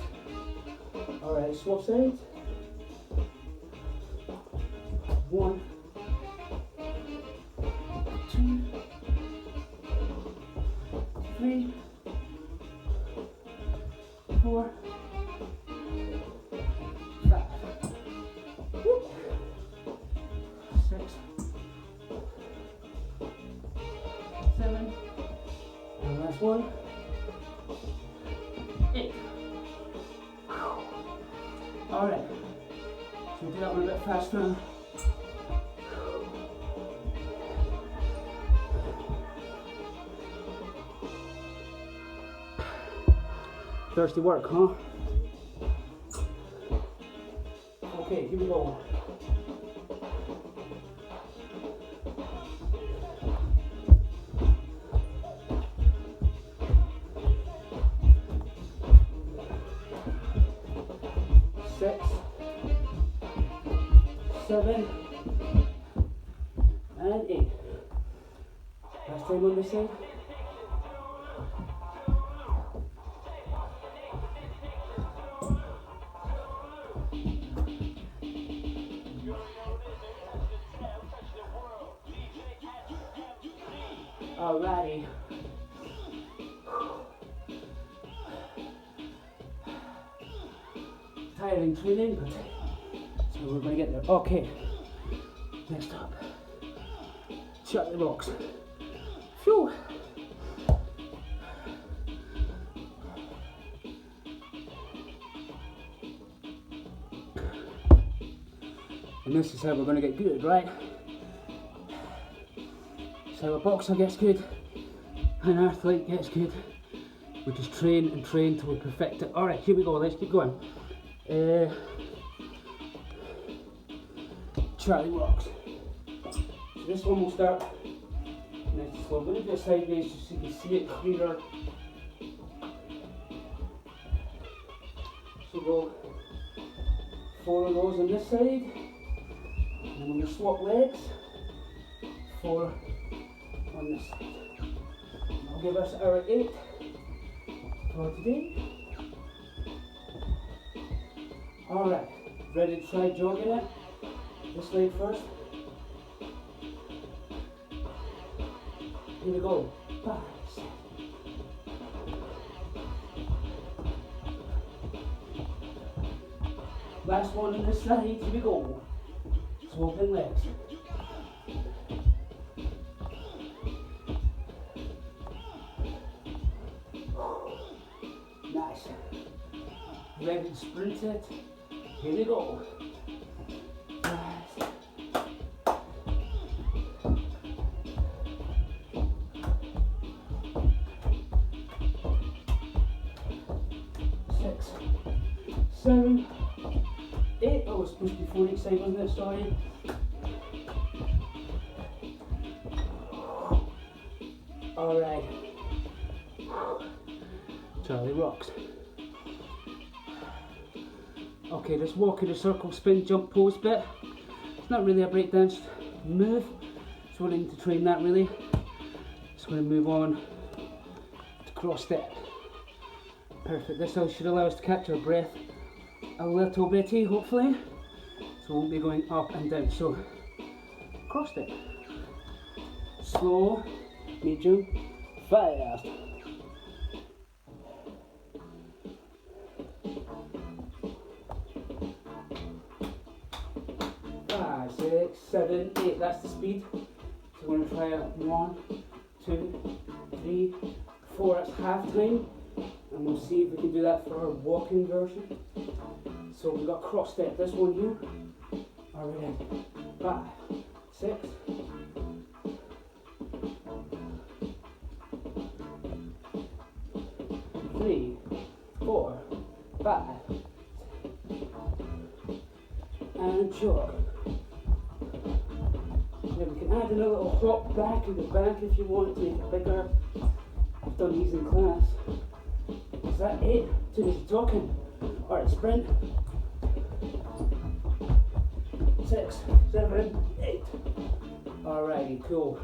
Alright, swap sides. 1, 2, 3, 4, 5, 6, 7, and last one, 8. Alright, so we do that one a bit faster. Thirsty work, huh? Okay, here we go. Six, 7, and 8. Last time on this side. Alrighty. Tiring training, but so we're gonna get there. Okay. Next up. Shut the box. Phew. And this is how we're gonna get good, right? So a boxer gets good, an athlete gets good. We just train and train till we perfect it. Alright, here we go, let's keep going. Charlie rocks. So this one will start nice and slow. I'm going to do it sideways just so you can see it clearer. So go 4 of those on this side, and then we're going to swap legs, 4 on this side. I'll give us our 8 for today. Alright, ready to try jogging it? This leg first. Here we go. 5, 6. Last one on this side, here we go. Swapping legs. Nice. Ready to sprint it? Here we go. 6, 7, 8. Oh, it's supposed to be 4 each side, wasn't it? Sorry. Alright. Charlie rocks. Okay, this walk in a circle, spin, jump, pose bit. It's not really a breakdance move, so we need to train that really. Just going to move on to cross step. Perfect. This should allow us to catch our breath a little bitty, hopefully. So we won't be going up and down. So cross step. Slow, medium, fast. 5, 6, 7, 8. That's the speed. So we're going to try it. 1, 2, 3, 4. That's half time. And we'll see if we can do that for our walking version. So we've got cross step, this one here. Are we ready? 5, 6, 3, 4, 5, and jog. Then we can add in a little hop back in the back if you want to make it bigger. I've done these in class. Is that it? Too busy talking. Alright, sprint. 6, 7, 8. Alrighty, cool.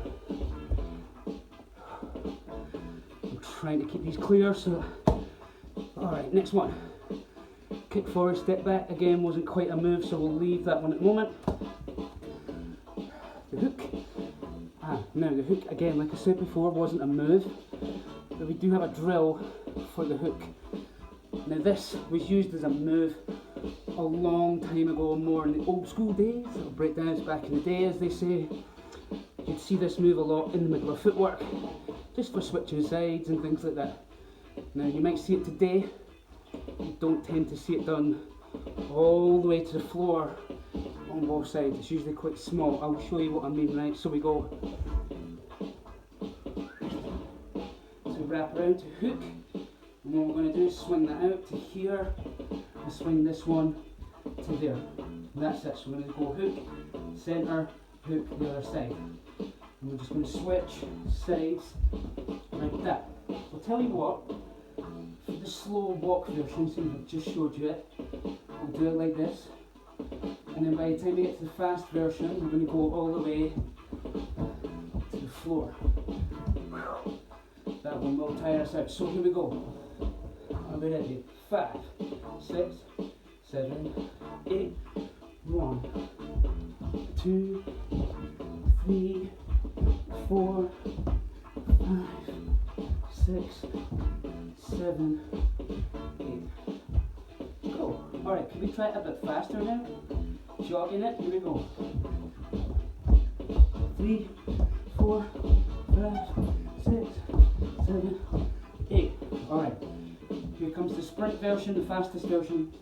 I'm trying to keep these clear, so. Alright, next one. Kick forward, step back. Again, wasn't quite a move, so we'll leave that one at the moment. The hook. Now the hook, again, like I said before, wasn't a move, but we do have a drill for the hook. Now this was used as a move a long time ago, more in the old school days, or breakdance back in the day as they say. You'd see this move a lot in the middle of footwork, just for switching sides and things like that. Now you might see it today, you don't tend to see it done all the way to the floor on both sides. It's usually quite small. I'll show you what I mean, right? So we go, so we wrap around to hook, and what we're going to do is swing that out to here, and swing this one to there. And that's it. So we're going to go hook, centre, hook the other side. And we're just going to switch sides like that. I'll tell you what, for the slow walk version, since I've just showed you it, we'll do it like this. And then by the time we get to the fast version, we're going to go all the way to the floor. That one will tire us out. So here we go. Are we ready? 5, 6, 7, 8. 1, 2, 3, 4, 5, 6, 7, 8. Go. Alright, can we try it a bit faster now? Jogging it, here we go. 3, 4, 5, 6, 7, 8. Alright, here comes the sprint version, the fastest version.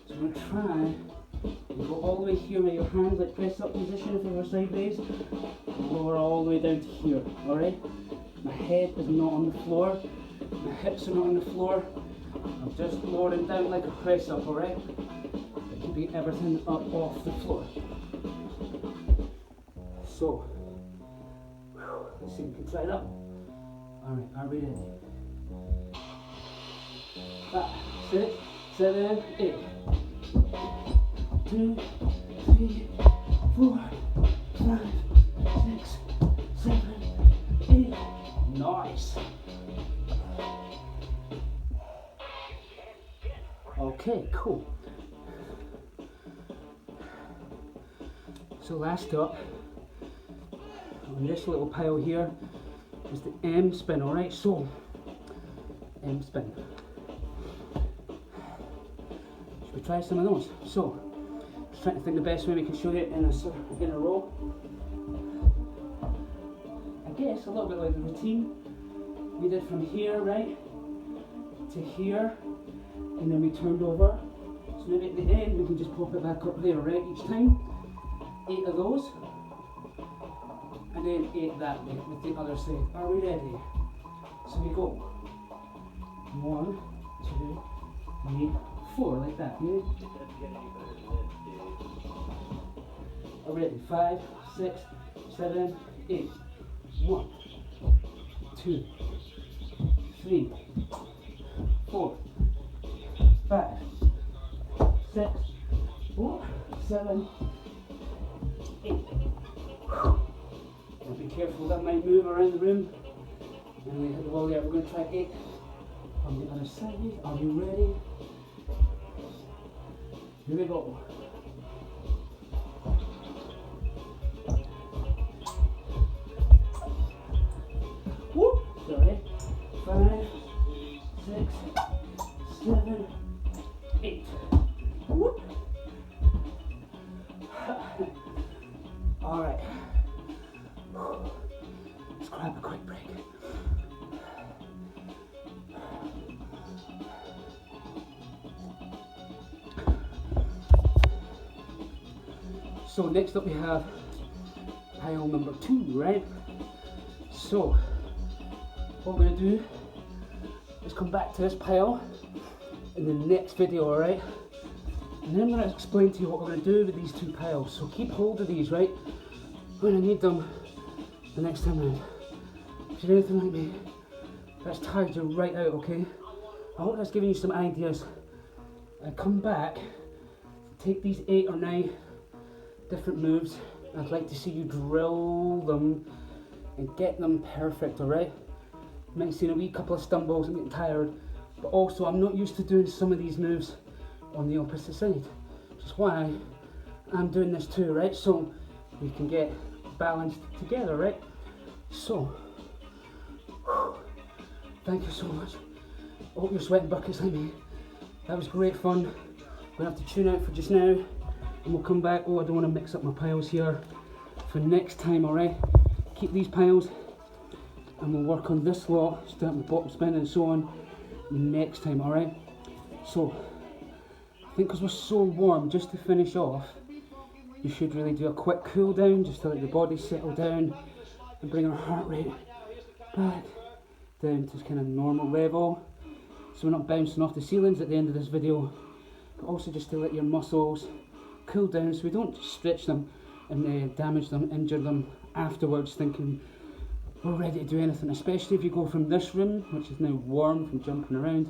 So we're going to try and go all the way here with your hands, like press up position if you're sideways. Lower all the way down to here, alright? My head is not on the floor, my hips are not on the floor. I'm just lowering down like a press up, alright? Keeping everything up off the floor. So, let's see if we can try that. Alright, are we ready? 5, 6, 7, 8. 2, 3, 4, 5, 6, 7, 8. Nice. Okay, cool. So last up, on this little pile here, is the M spin, alright? So, M spin. Should we try some of those? So, just trying to think the best way we can show you it in a row. I guess a little bit like the routine we did from here, right, to here, and then we turned over. So maybe at the end we can just pop it back up there, right, each time. 8 of those, and then 8 that way with the other side. Are we ready? So we go 1, 2, 3, 4, like that. Yeah? Are we ready? 5, 6, 7, 8. 1, 2, 3, 4, 5, 6, 7, 8. Now be careful, that might move around the room. And we hit the wall there. We're going to try 8 on the other side. Are you ready? Here we go. Whoop! Sorry. 5, 6, 7, 8. Whoop! Alright. Let's grab a quick break. So next up we have pile number 2, right? So what we're going to do is come back to this pile in the next video, alright? And then I'm going to explain to you what we're going to do with these 2 piles. So keep hold of these, right? When I need them the next time around. If you're anything like me, that's tired you right out, okay? I hope that's giving you some ideas. I come back, take these 8 or 9 different moves. I'd like to see you drill them and get them perfect, alright? You might see a wee couple of stumbles and getting tired, but also I'm not used to doing some of these moves on the opposite side, which is why I'm doing this too, right? So we can get balanced together, right? So, thank you so much. I hope you're sweating buckets like me. That was great fun. I'm gonna have to tune out for just now, and we'll come back. Oh, I don't want to mix up my piles here for next time, alright? Keep these piles, and we'll work on this lot, start with bottom spin and so on next time, alright? So, I think because we're so warm, just to finish off, you should really do a quick cool down, just to let the body settle down and bring our heart rate back down to kind of normal level, so we're not bouncing off the ceilings at the end of this video, but also just to let your muscles cool down so we don't stretch them and damage them, injure them afterwards thinking we're ready to do anything, especially if you go from this room, which is now warm from jumping around,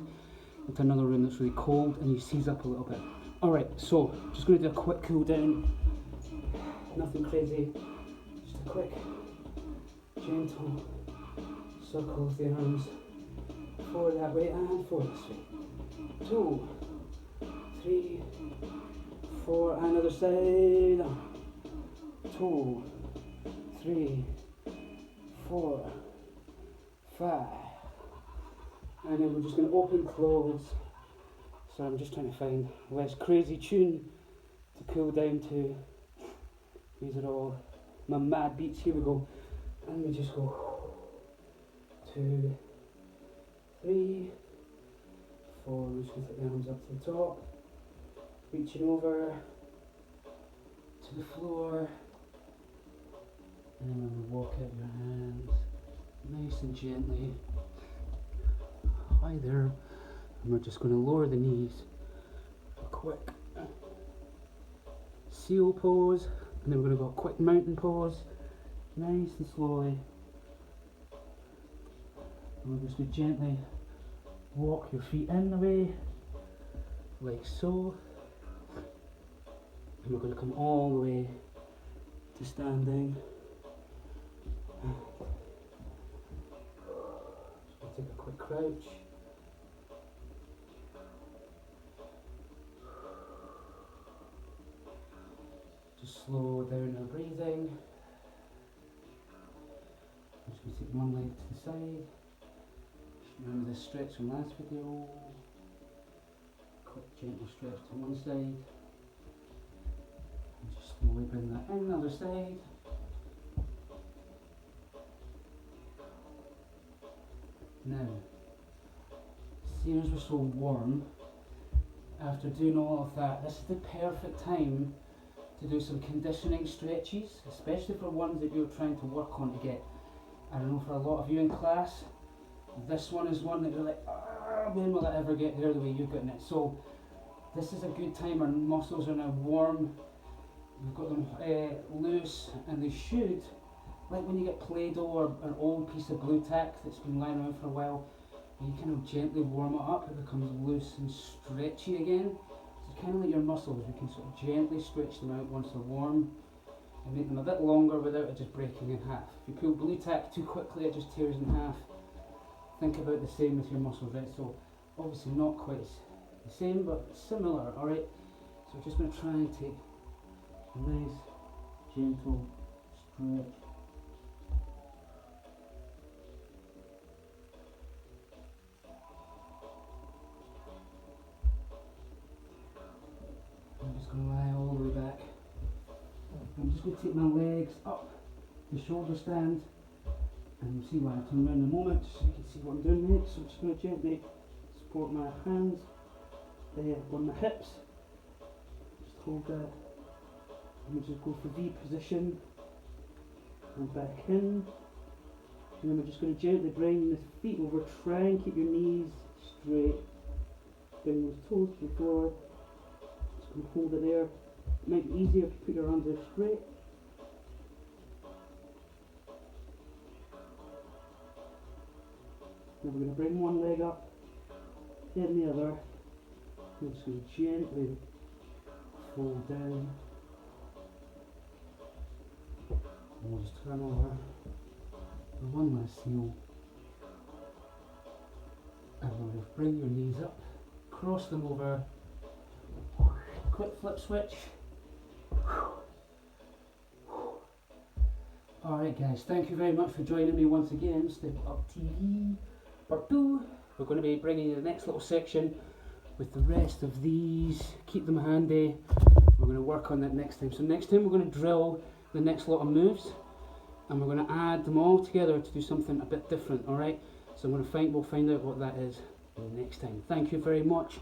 into another room that's really cold and you seize up a little bit. Alright, so just going to do a quick cool down, nothing crazy, just a quick gentle circle of the arms, forward that way and forward this way. 2, 3, 4, and other side. 2, 3, 4, 5. And then we're just going to open, close. So I'm just trying to find a less crazy tune to cool down to. These are all my mad beats. Here we go. And we just go 2, 3, 4. We're just going to take the arms up to the top, reaching over to the floor, and then when we walk out your hands, nice and gently. Hi there. And we're just going to lower the knees. A quick seal pose, and then we're going to go a quick mountain pose, nice and slowly. And we're just going to gently walk your feet in the way, like so. And we're going to come all the way to standing. Just take a quick crouch. Just slow down our breathing. I'm just going to take one leg to the side. Remember this stretch from last video. Quick gentle stretch to one side. And just slowly bring that in the other side. Now, seeing as we're so warm, after doing all of that, this is the perfect time to do some conditioning stretches, especially for ones that you're trying to work on to get. I don't know, for a lot of you in class, this one is one that you're like, when will I ever get there the way you've gotten it? So this is a good time. Our muscles are now warm, we've got them loose, and they should, like when you get Play-Doh or an old piece of glue tack that's been lying around for a while, and you kind of gently warm it up, it becomes loose and stretchy again. So kind of like your muscles, we can sort of gently stretch them out once they're warm and make them a bit longer without it just breaking in half. If you pull glue tack too quickly, it just tears in half. Think about the same with your muscles, right? So obviously not quite the same, but similar, alright? So we're just going to try and take a nice, gentle stretch. I'm just going to lie all the way back. I'm just going to take my legs up the shoulder stand, and you'll see why I turn around in a moment so you can see what I'm doing next. So I'm just going to gently support my hands on my hips. Just hold that And we just go for V position and back in. And then we're just going to gently bring the feet over. Try and keep your knees straight. Bring those toes to the floor. Just going to hold it there. It might be easier if you put your arms out straight. Now we're going to bring one leg up, then the other. We're just going to gently fold down. And we'll just turn over for one last heel. And we'll just bring your knees up, cross them over, quick flip switch. Alright guys, thank you very much for joining me once again. Step Up TV Part 2. We're going to be bringing you the next little section with the rest of these. Keep them handy. We're going to work on that next time. So next time we're going to drill the next lot of moves, and we're going to add them all together to do something a bit different. Alright, so we'll find out what that is next time. Thank you very much.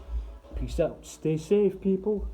Peace out. Stay safe, people.